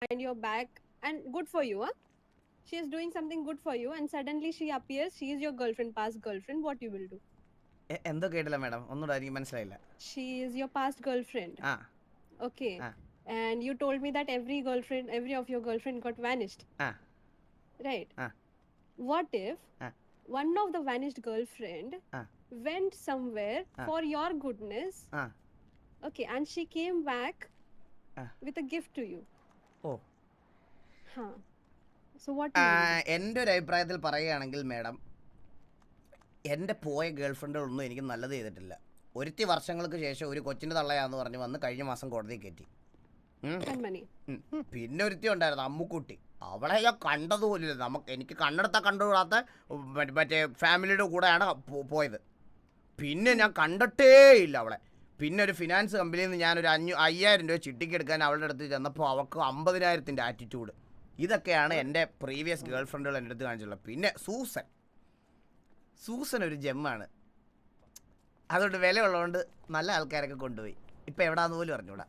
behind your back and good for you, huh? She is doing something good for you and suddenly she appears, she is your girlfriend, past girlfriend, what you will do? എന്തോ കേട്ടില്ല madam, ഒന്നുകൂടെ എനിക്ക് മനസ്സിലായില്ല. She is your past girlfriend. ആ Okay. ആ And you told me that every of your girlfriend got vanished. ആ Right. ആ What if ആ one of the vanished girlfriend ആ went somewhere Ah. for your goodness? ആ Okay, and she came back Ah. with a gift to you. Oh Huh. So what you will do? എൻ്റെ ഒരു അഭിപ്രായത്തിൽ പറയുകയാണെങ്കിൽ madam, എൻ്റെ പോയ ഗേൾഫ്രണ്ടുകളൊന്നും എനിക്ക് നല്ലത് ചെയ്തിട്ടില്ല. ഒരുത്തി വർഷങ്ങൾക്ക് ശേഷം ഒരു കൊച്ചിൻ്റെ തള്ളയാന്ന് പറഞ്ഞ് വന്ന് കഴിഞ്ഞ മാസം കോടതി കയറ്റി. Spend money. പിന്നെ ഒരുത്തി ഉണ്ടായിരുന്നു, അമ്മുക്കുട്ടി. അവളെ ഞാൻ കണ്ടതുപോലില്ല. എനിക്ക് കണ്ണെടുത്താൽ കണ്ടുകൂടാത്ത മറ്റേ ഫാമിലിയുടെ കൂടെയാണ് പോയത്. പിന്നെ ഞാൻ കണ്ടിട്ടേ ഇല്ല അവളെ. പിന്നെ ഒരു ഫിനാൻസ് കമ്പനിയിൽ നിന്ന് ഞാനൊരു 5000 രൂപ ചിട്ടിക്ക് എടുക്കാൻ അവളുടെ അടുത്ത് ചെന്നപ്പോൾ അവൾക്ക് 50,000-ൻ്റെ ആറ്റിറ്റ്യൂഡ്. ഇതൊക്കെയാണ് എൻ്റെ പ്രീവിയസ് ഗേൾഫ്രണ്ടുകൾ എൻ്റെ അടുത്ത് കാണിച്ചുള്ളത്. പിന്നെ സൂസൻ ഒരു ജെമ്മാണ്. അതുകൊണ്ട് വിലയുള്ളതുകൊണ്ട് നല്ല ആൾക്കാരൊക്കെ കൊണ്ടുപോയി. ഇപ്പം എവിടാന്ന് പോലും അറിഞ്ഞൂടാ.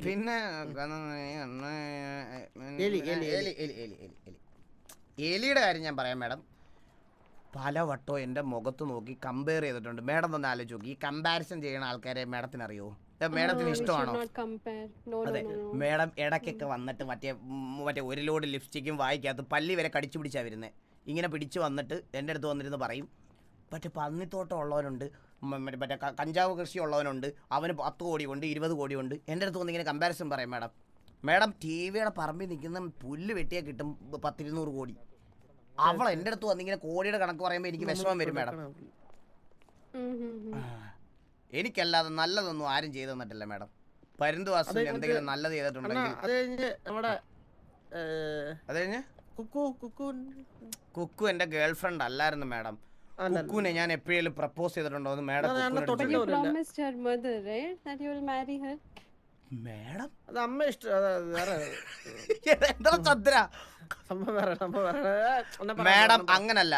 പിന്നെ എലിയുടെ കാര്യം ഞാൻ പറയാം മാഡം. പല വട്ടവും എൻ്റെ മുഖത്ത് നോക്കി കമ്പയർ ചെയ്തിട്ടുണ്ട്. മാഡം തന്നെ ആലോചിച്ച് നോക്കി, ഈ കമ്പാരിസൺ ചെയ്യുന്ന ആൾക്കാരെ മാഡത്തിന് അറിയുമോ? മാഡത്തിന് ഇഷ്ടമാണോ? അതെ, മാഡം ഇടയ്ക്കൊക്കെ വന്നിട്ട് മറ്റേ 1 ലോഡ് ലിപ്സ്റ്റിക്കും വായിക്കകത്ത് പല്ലി വരെ കടിച്ചു പിടിച്ചാണ് വരുന്നത്. ഇങ്ങനെ പിടിച്ച് വന്നിട്ട് എൻ്റെ അടുത്ത് വന്നിരുന്ന് പറയും, മറ്റേ പന്നിത്തോട്ടം ഉള്ളവനുണ്ട്, മറ്റേ കഞ്ചാവ് കൃഷി ഉള്ളവനുണ്ട്, അവന് 10 കോടി ഉണ്ട്, 20 കോടി ഉണ്ട്. എൻ്റെ അടുത്ത് വന്ന് ഇങ്ങനെ കമ്പാരിസൺ പറയും. മാഡം ടി വിയുടെ പറമ്പിൽ നിൽക്കുന്ന പുല്ല് വെട്ടിയാൽ കിട്ടും 10-200 കോടി. അവൾ എൻ്റെ അടുത്ത് വന്നിങ്ങനെ കോടിയുടെ കണക്ക് പറയുമ്പോൾ എനിക്ക് വിഷമം വരും മാഡം. എനിക്കല്ലാതെ നല്ലതൊന്നും ആരും ചെയ്തു തന്നിട്ടില്ല മാഡം. പരുന്തുവാസിന് എന്തെങ്കിലും നല്ലത് ചെയ്തിട്ടുണ്ടെങ്കിൽ. അത് കഴിഞ്ഞ് കുക്കു എൻ്റെ ഗേൾഫ്രണ്ട് അല്ലായിരുന്നു മാഡം. കുക്കുവിനെ ഞാൻ എപ്പോഴും പ്രപ്പോസ് ചെയ്തിട്ടുണ്ടോ എന്ന് മാഡം? മാഡം അങ്ങനല്ല.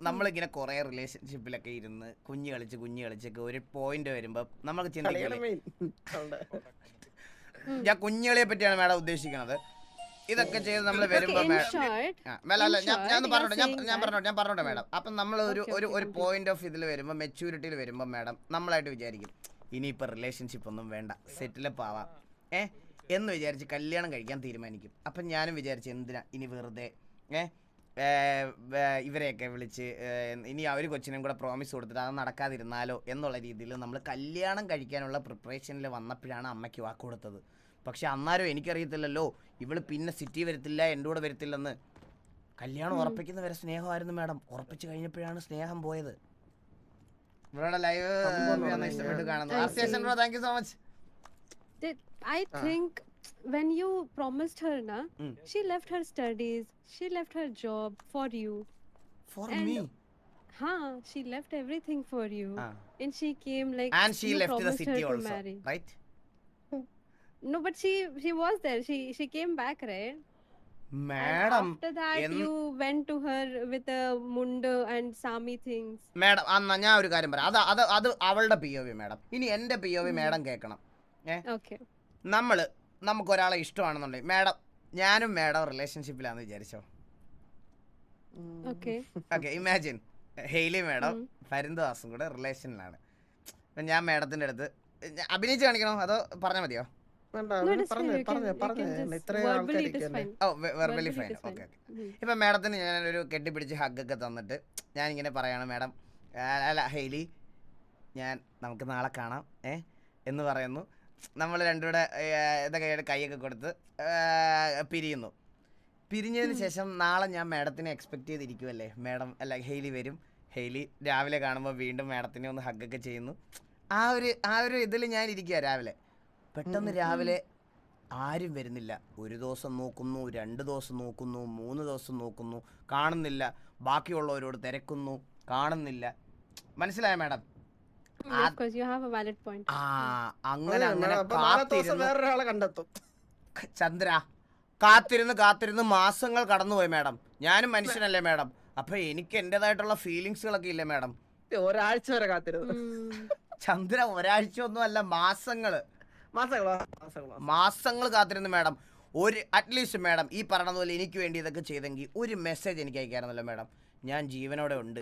നമ്മളിങ്ങനെ കുറെ റിലേഷൻഷിപ്പിലൊക്കെ ഇരുന്ന് കുഞ്ഞു കളിച്ചൊക്കെ ഒരു പോയിന്റ് വരുമ്പോ നമുക്ക് ചിന്തിക്കില്ലേ. ഞാൻ കുഞ്ഞുകളിയെ പറ്റിയാണ് മാഡം ഉദ്ദേശിക്കുന്നത്. ഇതൊക്കെ ചെയ്ത് നമ്മൾ വരുമ്പോ ഞാൻ പറഞ്ഞോട്ടെ മാഡം. അപ്പം നമ്മൾ ഒരു പോയിന്റ് ഓഫ് ഇതിൽ വരുമ്പോൾ, മെച്യൂരിറ്റിയിൽ വരുമ്പോൾ മാഡം നമ്മളായിട്ട് വിചാരിക്കും ഇനിയിപ്പോൾ റിലേഷൻഷിപ്പ് ഒന്നും വേണ്ട, സെറ്റിലപ്പ് ആവാം എന്ന് വിചാരിച്ച് കല്യാണം കഴിക്കാൻ തീരുമാനിക്കും. അപ്പം ഞാനും വിചാരിച്ചു എന്തിനാ ഇനി വെറുതെ ഇവരെയൊക്കെ വിളിച്ച് ഇനി അവർ കൊച്ചിനും കൂടെ പ്രോമിസ് കൊടുത്തിട്ട് അത് നടക്കാതിരുന്നാലോ എന്നുള്ള രീതിയിൽ നമ്മൾ കല്യാണം കഴിക്കാനുള്ള പ്രിപ്പറേഷനിൽ വന്നപ്പോഴാണ് അമ്മയ്ക്ക് വാക്ക് കൊടുത്തത്. പക്ഷെ അന്നാരും എനിക്കറിയത്തില്ലല്ലോ ഇവള് പിന്നെ സിറ്റി വരത്തില്ല, എൻ്റെ കൂടെ വരത്തില്ലെന്ന്. കല്യാണം ഉറപ്പിക്കുന്ന വരെ സ്നേഹമായിരുന്നു മാഡം. ഉറപ്പിച്ചു കഴിഞ്ഞപ്പോഴാണ് സ്നേഹം പോയത്. ഇവരുടെ ലൈവ് ഇഷ്ടപ്പെട്ട് കാണുന്നു. Thank you so much. I think when you promised her, she left her studies, she left her job for you. For me? She left everything for you. And she came like, and she left the city also, right? No, but she was there. She came back, right? Madam, after that you went to her with a mundo and Sami things. Madam, അന്നാ ഞാൻ ഒരു കാര്യം പറയാം. അത് അവളുടെ POV madam. ഇനി എൻ്റെ POV madam കേൾക്കണം. Okay. നമുക്കൊരാളെ ഇഷ്ടമാണെന്നുണ്ടെങ്കിൽ madam, ഞാനും മാഡം റിലേഷൻഷിപ്പിലാണെന്ന് വിചാരിച്ചോ. ഓക്കെ, ഇമാജിൻ ഹെയ്ലി മാഡം പരുന്തുവാസും കൂടെ റിലേഷനിലാണ്. അപ്പം ഞാൻ മാഡത്തിൻ്റെ അടുത്ത് അഭിനയിച്ച് കാണിക്കണോ അതോ പറഞ്ഞാൽ മതിയോ? Verbally fine. ഓക്കെ. ഇപ്പം മാഡത്തിന് ഞാനൊരു കെട്ടിപ്പിടിച്ച് ഹഗ്ഗൊക്കെ തന്നിട്ട് ഞാനിങ്ങനെ പറയാണ്, മാഡം അല്ല ഹെയ്ലി, നമുക്ക് നാളെ കാണാം എന്ന് പറയുന്നു. നമ്മൾ രണ്ടുകൂടെ ഇതൊക്കെ കൈയൊക്കെ കൊടുത്ത് പിരിയുന്നു. പിരിഞ്ഞതിന് ശേഷം നാളെ ഞാൻ മാഡത്തിനെ എക്സ്പെക്ട് ചെയ്തിരിക്കുമല്ലേ. മാഡം അല്ല ഹെയ്ലി വരും. ഹെയ്ലി രാവിലെ കാണുമ്പോൾ വീണ്ടും മാഡത്തിനെ ഒന്ന് ഹഗ്ഗൊക്കെ ചെയ്യുന്നു. ആ ഒരു ഇതിൽ ഞാൻ ഇരിക്കുക രാവിലെ. പെട്ടെന്ന് രാവിലെ ആരും വരുന്നില്ല. 1 ദിവസം നോക്കുന്നു, 2 ദിവസം നോക്കുന്നു, 3 ദിവസം നോക്കുന്നു, കാണുന്നില്ല. ബാക്കിയുള്ളവരോട് തിരക്കുന്നു, കാണുന്നില്ല. മനസ്സിലായ മാഡം? അങ്ങനെ ചന്ദ്ര കാത്തിരുന്ന് മാസങ്ങൾ കടന്നുപോയി മാഡം. ഞാനും മനുഷ്യനല്ലേ മാഡം. അപ്പൊ എനിക്ക് എന്റേതായിട്ടുള്ള ഫീലിങ്സുകളൊക്കെ ഇല്ലേ മാഡം? ഒരാഴ്ച വരെ കാത്തിരുന്നു ചന്ദ്ര. ഒരാഴ്ച ഒന്നും അല്ല, മാസങ്ങള്. മാസങ്ങൾ കാത്തിരുന്നു മാഡം. ഒരു അറ്റ്ലീസ്റ്റ് മാഡം ഈ പറഞ്ഞതുപോലെ എനിക്ക് വേണ്ടി ഇതൊക്കെ ചെയ്തെങ്കിൽ ഒരു മെസ്സേജ് എനിക്ക് അയക്കാറുണ്ടല്ലോ മാഡം. ഞാൻ ജീവനോടെ ഉണ്ട്,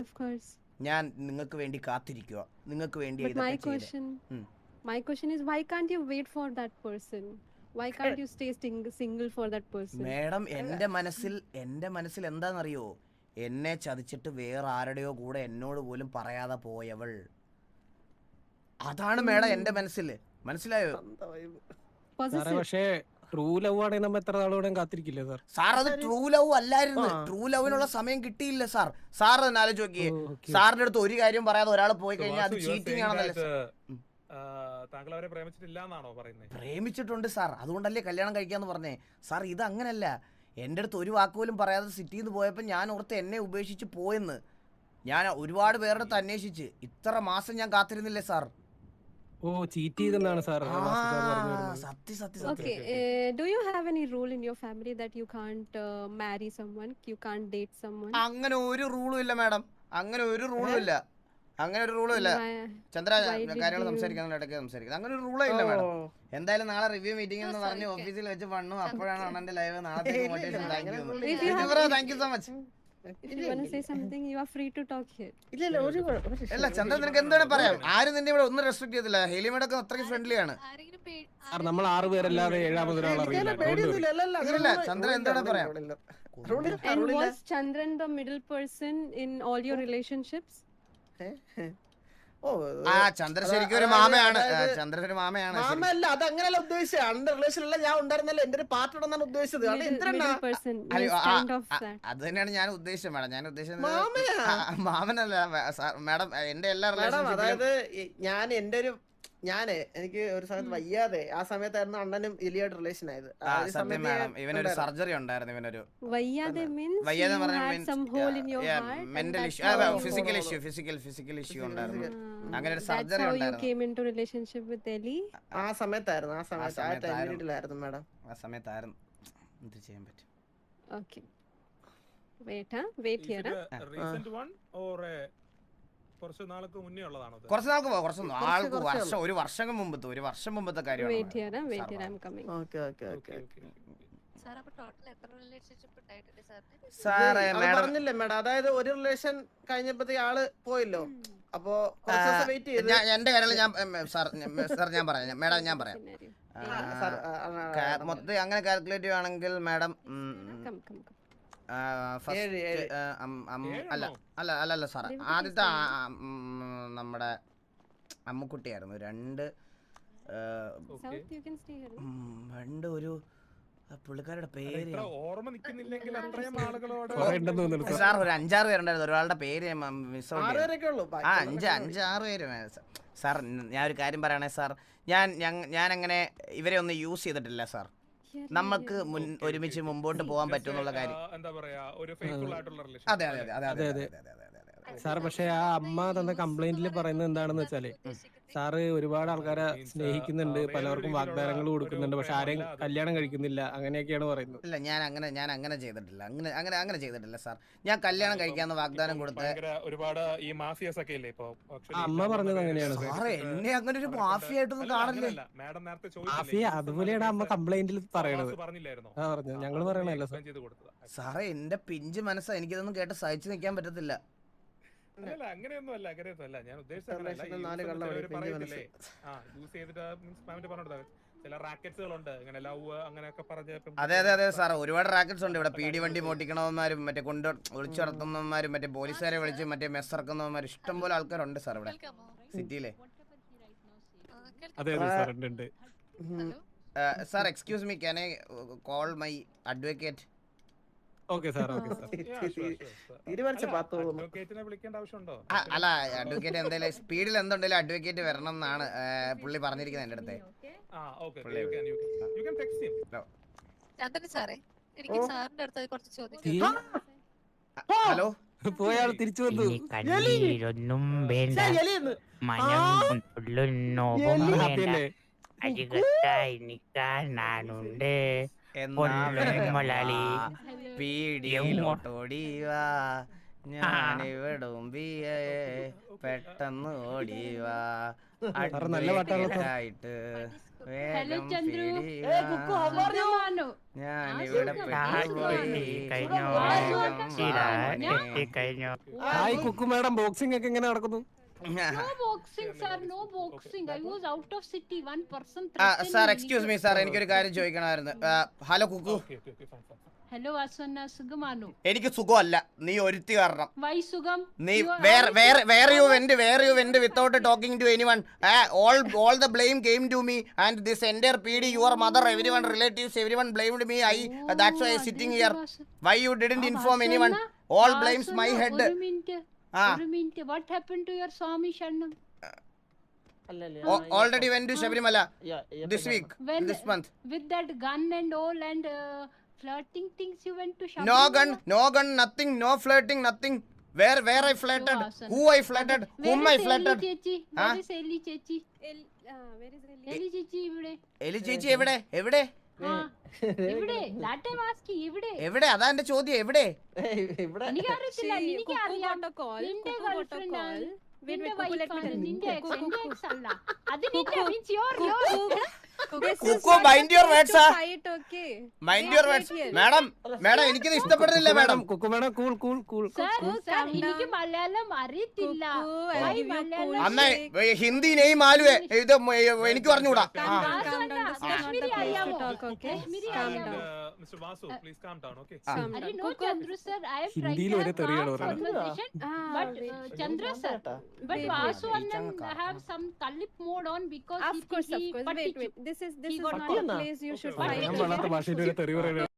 ഞാൻ നിങ്ങൾക്ക് വേണ്ടി കാത്തിരിക്കുക, നിങ്ങൾക്ക് വേണ്ടി my question is, why can't you wait for that person? Why can't you stay single for that person? Madam എൻ്റെ മനസ്സിൽ എന്താണെന്നറിയോ, എന്നെ ചതിച്ചിട്ട് വേറെ ആരുടെയോ കൂടെ എന്നോട് പോലും പറയാതെ പോയവൾ. അതാണ് മാഡം എൻ്റെ മനസ്സിൽ. മനസ്സിലായോ? പക്ഷേ ട്രൂ ലവ് ആണെങ്കിൽ നമ്മൾ എത്ര നാളോടെ കാത്തിരിക്കില്ലേ സാർ? സാർ അത് ട്രൂ ലവ് അല്ലായിരുന്നു. ട്രൂ ലവിനുള്ള സമയം കിട്ടിയില്ല സാർ. സാർ തന്നെ ആലോചിച്ച് നോക്കിയേ, സാറിന്റെ അടുത്ത് ഒരു കാര്യം പറയാതെ ഒരാൾ പോയി കഴിഞ്ഞാൽ അത് ചീറ്റിംഗ് ആണെന്നല്ലേ? താങ്കൾ അവരെ പ്രേമിച്ചിട്ടില്ലാന്നാണോ പറയുന്നത്? പ്രേമിച്ചിട്ടുണ്ട് സാർ, അതുകൊണ്ടല്ലേ കല്യാണം കഴിക്കാന്ന് പറഞ്ഞേ. സാർ ഇത് അങ്ങനല്ല. എൻ്റെ അടുത്ത് ഒരു വാക്കുപോലും പറയാതെ സിറ്റിയിൽ നിന്ന് പോയപ്പോൾ ഞാൻ ഓർത്ത് എന്നെ ഉപേക്ഷിച്ച് പോയെന്ന്. ഞാൻ ഒരുപാട് പേരുടെ അടുത്ത് അന്വേഷിച്ച് ഇത്ര മാസം ഞാൻ കാത്തിരുന്നില്ലേ സാർ? ഓ, ചീറ്റ് ചെയ്തെന്നാണ് സാർ സത്യം. Okay, do you have any rule in your family that you can't marry someone, you can't date someone? അങ്ങനെ ഒരു റൂളും ഇല്ല മാഡം, അങ്ങനെ ഒരു റൂളും ഇല്ല. ചന്ദ്ര, കാര്യങ്ങൾ സംസാരിക്കാൻ ഇടയ്ക്ക് സംസാരിക്കുന്നത്. അങ്ങനെ ഒരു റൂളേ ഇല്ല മാഡം. എന്തായാലും നാളെ റിവ്യൂ മീറ്റിംഗ് എന്ന് പറഞ്ഞ് ഓഫീസിൽ വെച്ച് പണ്ണു. അപ്പോഴാണ് അണ്ണന്റെ ലൈവ്. നാളത്തെ motivation. Thank you so much. If you want to say something, you are free to talk here. അല്ല ചന്ദ്ര, നിനക്ക് എന്താണ് പറയാം? ആരും നിന്നെ ഇവിടെ ഒന്നും റെസ്ട്രിക്ട് ചെയ്തില്ല. ഹെലി മേഡൊക്കെ അത്രയ്ക്ക് ഫ്രണ്ട്ലി ആണ്. സാർ നമ്മൾ 6 പേരല്ലാതെ 7ാമതൊരാൾ അറിയില്ല. ചന്ദ്ര എന്താണ് പറയാം? And was Chandran the middle person in all your relationships? Chandra ശരിക്കും ഒരു മാമയാണ്. ചന്ദ്ര ഒരു മാമയാണ്. മാമല്ല, അത് അങ്ങനെയല്ല ഉദ്ദേശിച്ചത്. അണ്ടർ റിലേഷനില്ല, ഞാൻ ഉണ്ടായിരുന്നല്ല, എന്റെ ഒരു പാർട്ട്ണർ എന്നാണ് ഉദ്ദേശിച്ചത്. അത് തന്നെയാണ് ഞാൻ ഉദ്ദേശിച്ചത് മാഡം. ഞാൻ ഉദ്ദേശിച്ചത് മാമനല്ല മാഡം. എന്റെ എല്ലാ റിലേഷൻഷിപ്പും, അതായത് എനിക്ക് ഒരു സമയത്ത് വയ്യാതെ, ആ സമയത്തായിരുന്നു അണ്ണനും എലിയായിട്ട് റിലേഷൻ ആയത്. സത്യം മാഡം. ഇവനൊരു സർജറി ഉണ്ടായിരുന്നു. ഇവനൊരു വയ്യാതെ മെന്റൽ ഇഷ്യൂ, ഫിസിക്കൽ ഇഷ്യൂ ഉണ്ടായിരുന്നു. അങ്ങനെ ഒരു സർജറി ഉണ്ടായിരുന്നു. ആ സമയത്തായിരുന്നു മാഡം. ആ സമയത്തായിരുന്നു. എന്ത് ചെയ്യാൻ പറ്റും? Okay, wait here. Recent one or കുറച്ച് നാൾക്ക് മുന്നേ ഉള്ളതാണോ? ഒരു വർഷം മുമ്പത്തെ കാര്യമാണ്. പറഞ്ഞില്ലേ മാഡം, അതായത് ഒരു റിലേഷൻ കഴിഞ്ഞപ്പോഴത്തേക്ക് ആള് പോയല്ലോ. അപ്പൊ എന്റെ കാര്യത്തിൽ ഞാൻ പറയാം മാഡം. ഞാൻ പറയാം മൊത്തം അങ്ങനെ കാൽക്കുലേറ്റ് ചെയ്യുകയാണെങ്കിൽ മാഡം അല്ല സാറേ, ആദ്യത്തെ നമ്മുടെ അമ്മുക്കുട്ടിയായിരുന്നു. ഒരു പുള്ളിക്കാരുടെ പേര് സാർ ഒരു 5-6 പേരുണ്ടായിരുന്നു. ഒരാളുടെ പേര് മിസ് ഔട്ട്. 5-6 പേര് സാർ. ഞാൻ ഒരു കാര്യം പറയണേ സാർ, ഞാൻ അങ്ങനെ ഇവരെ ഒന്നും യൂസ് ചെയ്തിട്ടില്ല സാർ. നമുക്ക് ഒരുമിച്ച് മുമ്പോട്ട് പോകാൻ പറ്റുന്നുള്ള കാര്യം. അതെ സാർ. പക്ഷെ ആ അമ്മ തന്ന കംപ്ലൈന്റിൽ പറയുന്നത് എന്താണെന്ന് വെച്ചാല്, സാറ് ഒരുപാട് ആൾക്കാരെ സ്നേഹിക്കുന്നുണ്ട്, പലർക്കും വാഗ്ദാനങ്ങൾ കൊടുക്കുന്നുണ്ട്, പക്ഷെ ആരെയും കല്യാണം കഴിക്കുന്നില്ല, അങ്ങനെയൊക്കെയാണ് പറയുന്നത്. ഇല്ല, ഞാൻ അങ്ങനെ ചെയ്തിട്ടില്ല. അങ്ങനെ ചെയ്തിട്ടില്ല സാർ. ഞാൻ കല്യാണം കഴിക്കാന്ന് വാഗ്ദാനം കൊടുത്ത് ഒരുപാട് ഈ മാഫിയസ് ഒക്കെ ഇല്ലേ ഇപ്പൊ. അമ്മ പറഞ്ഞത് അങ്ങനെയാണ് സാറേ. എന്നെ അങ്ങനെ ഒരു മാഫിയ ആയിട്ടൊന്നും കാണില്ല. മാഫിയ അതുപോലെയാണ് അമ്മ കംപ്ലൈന്റിൽ പറയണത്. ഞങ്ങൾ പറയണല്ലോ സാറേ. എന്റെ പിഞ്ച് മനസ്സാ, എനിക്കിതൊന്നും കേട്ട് സഹിച്ചു നിൽക്കാൻ പറ്റത്തില്ല. അങ്ങനെയൊന്നുമല്ല. ഞാൻ ഉദ്ദേശിച്ചത് അതെ സാർ, ഒരുപാട് റാക്കറ്റ്സ് ഉണ്ട് ഇവിടെ. പീടി വണ്ടി മോട്ടിക്കണവന്മാരും മറ്റേ കൊണ്ട് ഒളിച്ചു നടത്തുന്നവന്മാരും മറ്റേ പോലീസുകാരെ വിളിച്ച് മറ്റേ മെസ് ഇറക്കുന്നവന്മാരും ഇഷ്ടം പോലെ ആൾക്കാരുണ്ട് സാർ ഇവിടെ സിറ്റിയിലെ. Sir excuse me, can I call my advocate? Okay sir. അല്ല, അഡ്വക്കേറ്റ് എന്തായാലും സ്പീഡിൽ എന്തുണ്ടെങ്കിലും അഡ്വക്കേറ്റ് വരണം എന്നാണ് പുള്ളി പറഞ്ഞിരിക്കുന്നത് എന്റെ അടുത്ത്. ഹലോ, പോയാൽ തിരിച്ചു വന്നു. കണ്ണീരൊന്നും വേണ്ട, മനം നോവും വേണ്ട, അരികത്തായി നിൽക്കാൻ നാനുണ്ട്. പീടിയോട്ടോടിവാ, ഞാനിവിടും പെട്ടെന്ന് ഓടിവാ. നല്ല പാട്ടായിട്ട് Hello, Chandru. Hey, Cuckoo, how are you? സുഖമാണോ? ഞാൻ ആ, ഇവിടെ സുഖം. കഴിഞ്ഞോ കഴിഞ്ഞോ ഹായ് കുക്കു മാഡം, ബോക്സിംഗ് ഒക്കെ എങ്ങനെ നടക്കുന്നു? No boxing, sir. No boxing. I was out of city. One person. Sir excuse me sir, എനിക്കൊരു കാര്യം ചോദിക്കണമായിരുന്നു. ഹലോ കുക്കു. Hello, Aswana. സുഖമാണോ? എനിക്ക് സുഖമല്ല, നീ ഒരുത്തി കാരണം. Why സുഖം? നീ where you went without talking to anyone. All the blame came to me and this entire PD, your mother, everyone, relatives, everyone blamed me. That's why I sitting here. Why you didn't inform anyone? All blames my head. ഒരു minute. What happened to your Swami Sharnam? Already went to Shabarimala this week, this month. With that gun and all and flirting things, you went to No gun, nothing, no flirting, nothing. Where I flirted? Who I flirted? Whom I flirted? Where is Eli Chechi? Eli Chechi ഇവിടെ. എലി ചേച്ചി എവിടെ? ഇവിടെ. That time ask ഇവിടെ. എവിടെ? അതാ എന്റെ ചോദ്യം, എവിടെ? എനിക്ക് അറിയത്തില്ല. എനിക്ക് അറിയാം. നിന്റെ ഗേൾഫ്രണ്ട് ആണ്. നിന്റെ വൈഫാണ്. നിന്റെ ex അല്ല. അത് നിന്റെ means your. Kukku, mind your words, sir. Mind your words. Madam എനിക്കിത് ഇഷ്ടപ്പെടുന്നില്ല madam. Kukku madam cool. Sir, എനിക്ക് മലയാളം അറിയത്തില്ല. അന്നേ ഹിന്ദി നെയ് മാലുവേ, ഇത് എനിക്ക് പറഞ്ഞുകൂടാ. കാശ്മീരി അറിയാമോ? കാശ്മീരി അറിയാമോ? Mr. Vasu, please calm down, okay? I know Chandru sir. I have tried ഹിന്ദിയിൽ ഒരു തെറിയാണ് പറയുന്നത്. conversation, but Chandru sir, but Vasu and have some Kalip mode on because Of course. Wait. This is got not a place you should fight. ഞാൻ വളർത്ത ഭാഷയിൽ ഒരു തെറി പറയുന്നത്.